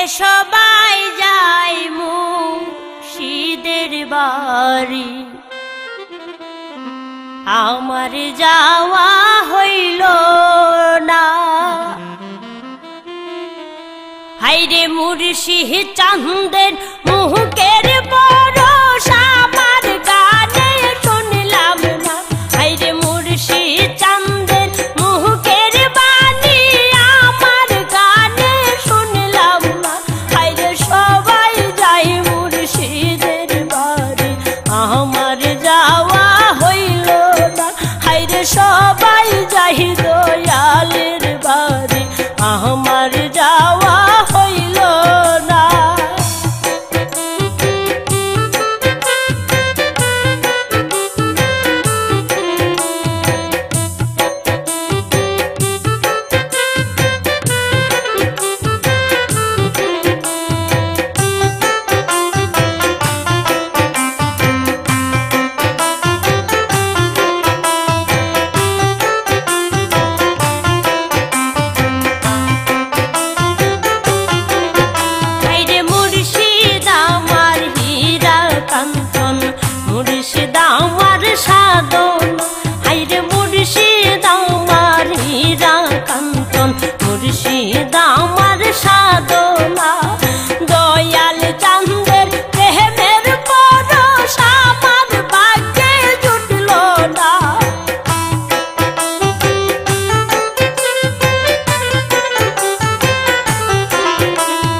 সবাই যাই মুর্শিদের বাড়ি, আমার যাওয়া হইল না। হাইরে মুর্শিদ চাঁদের মুখের পরশ আমার কানে শুনলাম না। হাইরে মুর্শিদ চাঁদের মুখের বাণী আমার কানে শুনলাম না। হাইরে সবাই যাই মুর্শিদের বাড়ি, আমার যাওয়া হইল না। হাইরে সবাই যাই দয়ালের বাড়ি, আমার যাওয়া হইল না। মুর্শিদ আমার সাধন, হাইরে মুর্শিদ আমার হীরা কাঞ্চন, মুর্শিদ আমার সাধনা। দয়াল চাঁদের প্রেমের পরশ আমার ভাগ্যে জুটল না।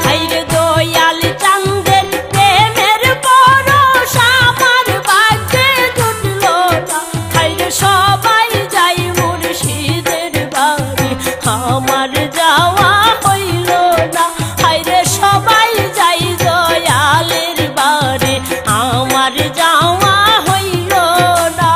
হাইরে দয়াল চাঁদের প্রেমের পরশ আমার ভাগ্যে জুটল না। হাইরে সবাই যাই মুর্শিদের বাড়ি, আমার যাওয়া হইল না। হাইরে সবাই যাই দয়ালের বাড়ি, আমার যাওয়া হইল না।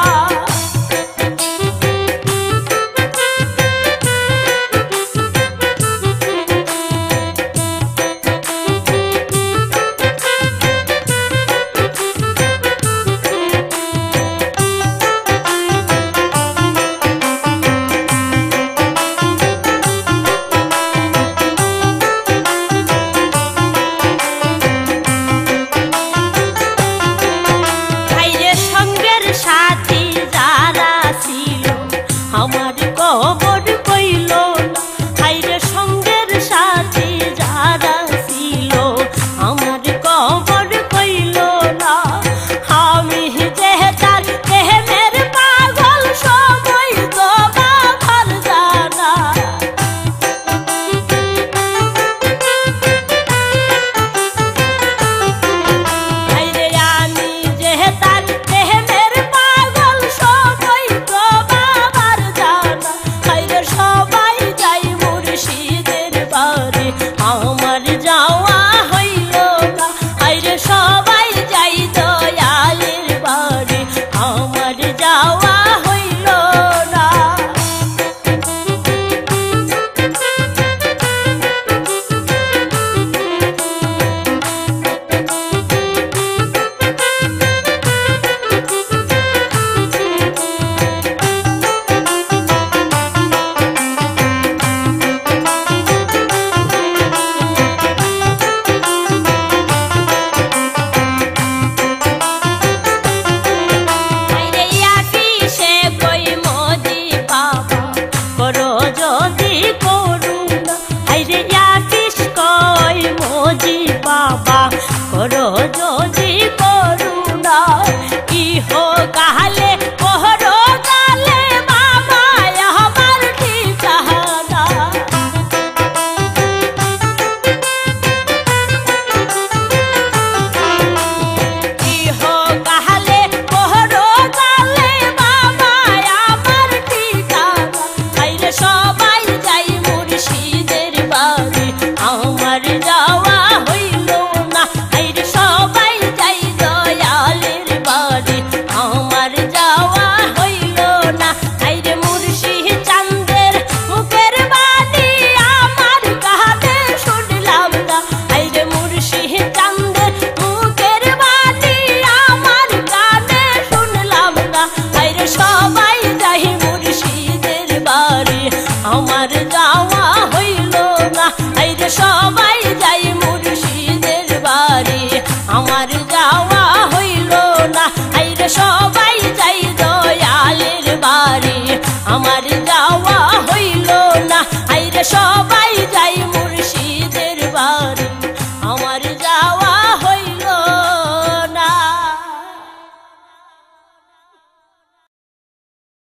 আমার